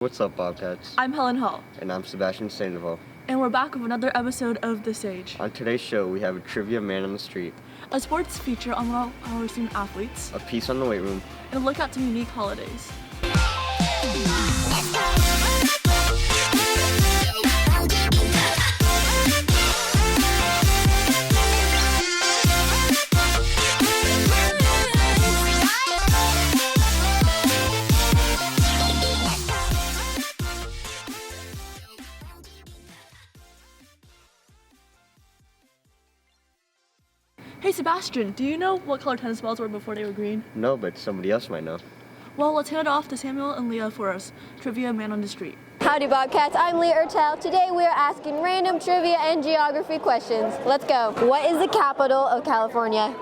What's up, Bobcats? I'm Helen Hall. And I'm Sebastian Sandoval. And we're back with another episode of The Sage. On today's show, we have a trivia man on the street, A sports feature on one of our student athletes, a piece on the weight room, and a look at some unique holidays. Hey Sebastian, do you know what color tennis balls were before they were green? No, but somebody else might know. Well, let's hand it off to Samuel and Leah for us, Trivia Man on the Street. Howdy Bobcats, I'm Leah Ertel. Today we are asking random trivia and geography questions. Let's go. What is the capital of California?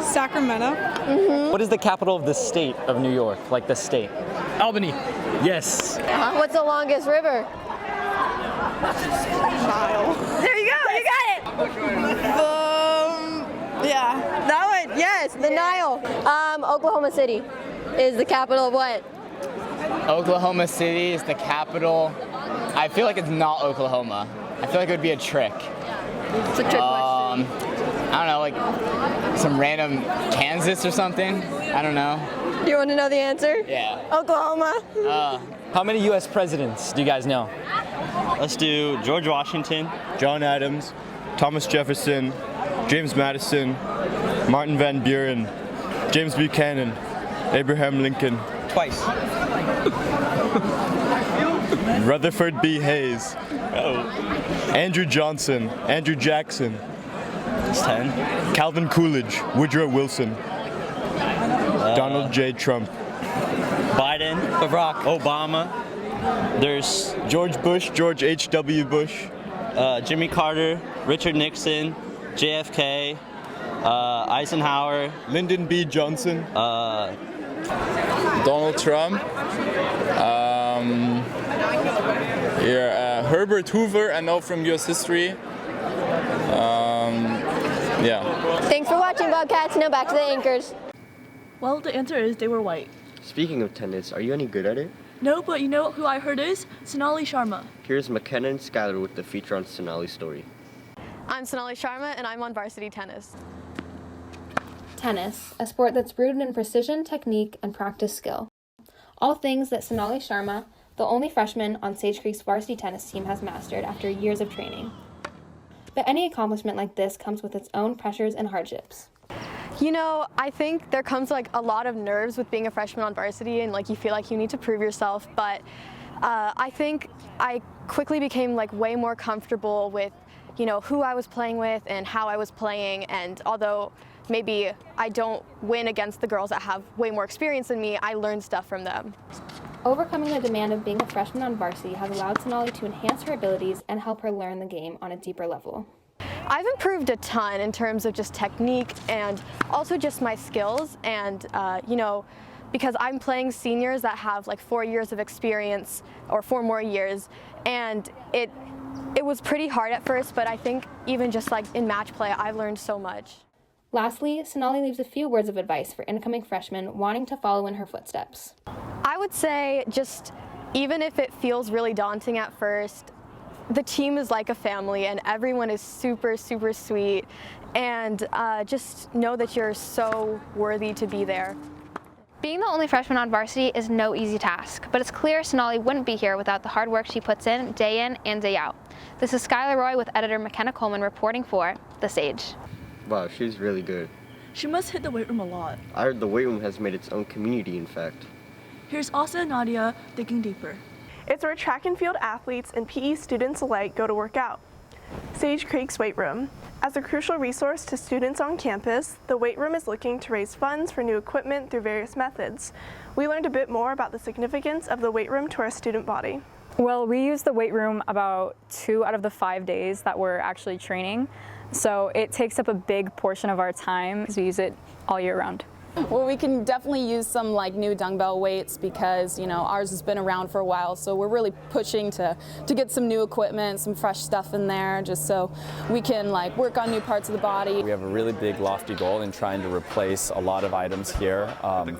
Sacramento. What is the capital of the state of New York, like the state? Albany. Yes. What's the longest river? Nile. There you go, you got it! Yeah. That one, yes, the Nile. Oklahoma City is the capital of what? Oklahoma City is the capital. I feel like it's not Oklahoma. I feel like it would be a trick. It's a trick question. I don't know, like some random Kansas or something. I don't know. Do you want to know the answer? Yeah. Oklahoma. How many U.S. presidents do you guys know? Let's do George Washington, John Adams, Thomas Jefferson, James Madison, Martin Van Buren, James Buchanan, Abraham Lincoln. Twice. Rutherford B. Hayes. Andrew Johnson, Andrew Jackson. That's 10. Calvin Coolidge, Woodrow Wilson. Donald J. Trump. Biden, Barack Obama. There's George Bush, George H.W. Bush. Jimmy Carter, Richard Nixon, JFK, Eisenhower, Lyndon B. Johnson. Donald Trump, Herbert Hoover, I know from U.S. history. Thanks for watching Bobcats. Now back to the anchors. Well, the answer is they were white. Speaking of tennis, are you any good at it? No, but you know who I heard is? Sonali Sharma. Here's Makena and Skylar with the feature on Sonali's story. I'm Sonali Sharma and I'm on varsity tennis. Tennis, a sport that's rooted in precision, technique, and practice skill. All things that Sonali Sharma, the only freshman on Sage Creek's varsity tennis team, has mastered after years of training. But any accomplishment like this comes with its own pressures and hardships. You know, I think there comes like a lot of nerves with being a freshman on varsity and like you feel like you need to prove yourself, but I think I quickly became like way more comfortable with, you know, who I was playing with and how I was playing, and although maybe I don't win against the girls that have way more experience than me, I learned stuff from them. Overcoming the demand of being a freshman on varsity has allowed Sonali to enhance her abilities and help her learn the game on a deeper level. I've improved a ton in terms of just technique and also just my skills, and you know, because I'm playing seniors that have like 4 years of experience or 4 more years, and it was pretty hard at first, but I think even just like in match play, I've learned so much. Lastly, Sonali leaves a few words of advice for incoming freshmen wanting to follow in her footsteps. I would say just, even if it feels really daunting at first, the team is like a family and everyone is super, super sweet, and just know that you're so worthy to be there. Being the only freshman on varsity is no easy task, but it's clear Sonali wouldn't be here without the hard work she puts in and day out. This is Skylar Roy with editor Makena Coleman reporting for The Sage. Wow, she's really good. She must hit the weight room a lot. I heard the weight room has made its own community, in fact. Here's Asa and Nadia digging deeper. It's where track and field athletes and PE students alike go to work out. Sage Creek's weight room. As a crucial resource to students on campus, the weight room is looking to raise funds for new equipment through various methods. We learned a bit more about the significance of the weight room to our student body. Well, we use the weight room about 2 out of the 5 days that we're actually training. So it takes up a big portion of our time because we use it all year round. Well, we can definitely use some like new dumbbell weights because, you know, ours has been around for a while, so we're really pushing to get some new equipment, some fresh stuff in there, just so we can like work on new parts of the body. We have a really big lofty goal in trying to replace a lot of items here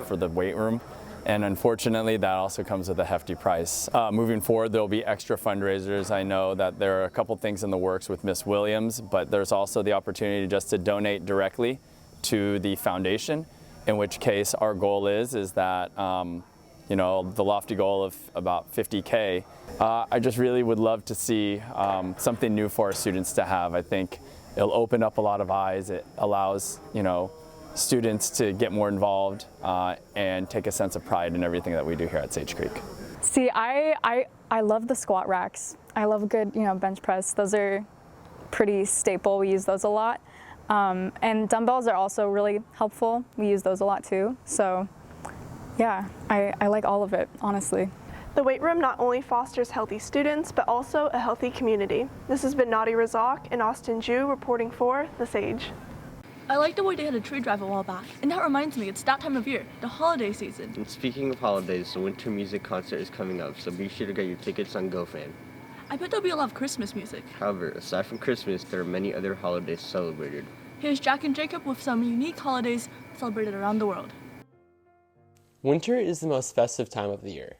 for the weight room. And unfortunately, that also comes with a hefty price. Moving forward, there'll be extra fundraisers. I know that there are a couple things in the works with Miss Williams, but there's also the opportunity just to donate directly to the foundation, in which case our goal is that, you know, the lofty goal of about 50K. I just really would love to see something new for our students to have. I think it'll open up a lot of eyes. It allows, you know, students to get more involved and take a sense of pride in everything that we do here at Sage Creek. See, I love the squat racks. I love a good, you know, bench press. Those are pretty staple. We use those a lot. And dumbbells are also really helpful. We use those a lot too. So yeah, I like all of it, honestly. The weight room not only fosters healthy students, but also a healthy community. This has been Nadia, Razzaq, and Austin Jew reporting for The Sage. I like the way they had a tree drive a while back, and that reminds me, it's that time of year, the holiday season. And speaking of holidays, the winter music concert is coming up, so be sure to get your tickets on GoFan. I bet there'll be a lot of Christmas music. However, aside from Christmas, there are many other holidays celebrated. Here's Jack and Jacob with some unique holidays celebrated around the world. Winter is the most festive time of the year.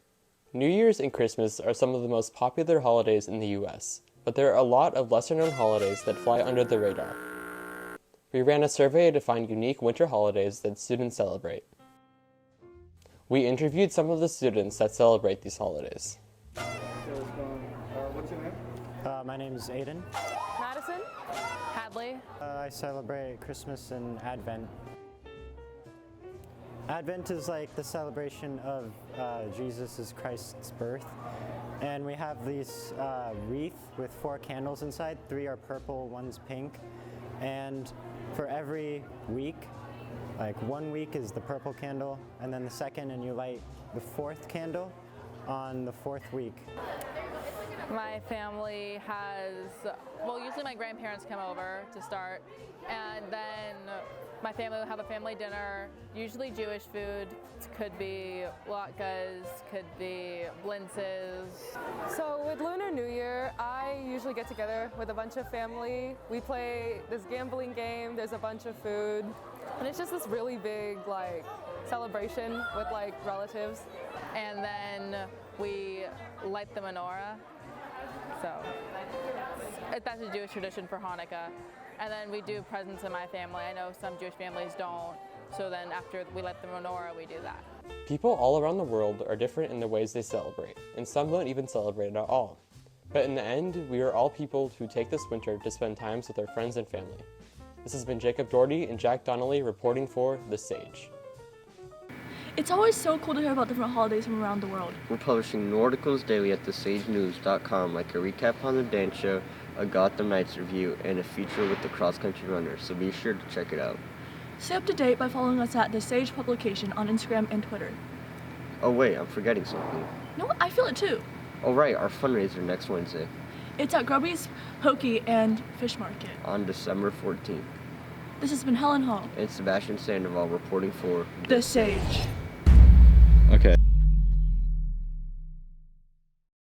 New Year's and Christmas are some of the most popular holidays in the US, but there are a lot of lesser-known holidays that fly under the radar. We ran a survey to find unique winter holidays that students celebrate. We interviewed some of the students that celebrate these holidays. What's your name? My name is Aiden. Madison. Hadley. I celebrate Christmas and Advent. Advent is like the celebration of Jesus Christ's birth. And we have these wreath with 4 candles inside. 3 are purple, 1's pink. And for every week, like 1 week is the purple candle, and then the second, and you light the 4th candle on the 4th week. My family has, well, usually my grandparents come over to start, and then my family will have a family dinner, usually Jewish food. Could be latkes, could be blintzes. So with Lunar New Year, I usually get together with a bunch of family. We play this gambling game, there's a bunch of food, and it's just this really big like celebration with like relatives. And then we light the menorah. So that's a Jewish tradition for Hanukkah. And then we do presents in my family. I know some Jewish families don't. So then after we light the menorah, we do that. People all around the world are different in the ways they celebrate, and some don't even celebrate at all. But in the end, we are all people who take this winter to spend times with our friends and family. This has been Jacob Dougherty and Jack Donnelly reporting for The Sage. It's always so cool to hear about different holidays from around the world. We're publishing new articles daily at thesagenews.com, like a recap on the dance show, a Gotham Knights review, and a feature with the cross-country runner, so be sure to check it out. Stay up to date by following us at The Sage Publication on Instagram and Twitter. Oh wait, I'm forgetting something. No, I feel it too. Oh right, our fundraiser next Wednesday. It's at Grubby's, Pokey, and Fish Market. On December 14th. This has been Helen Hall. And Sebastian Sandoval reporting for The Sage.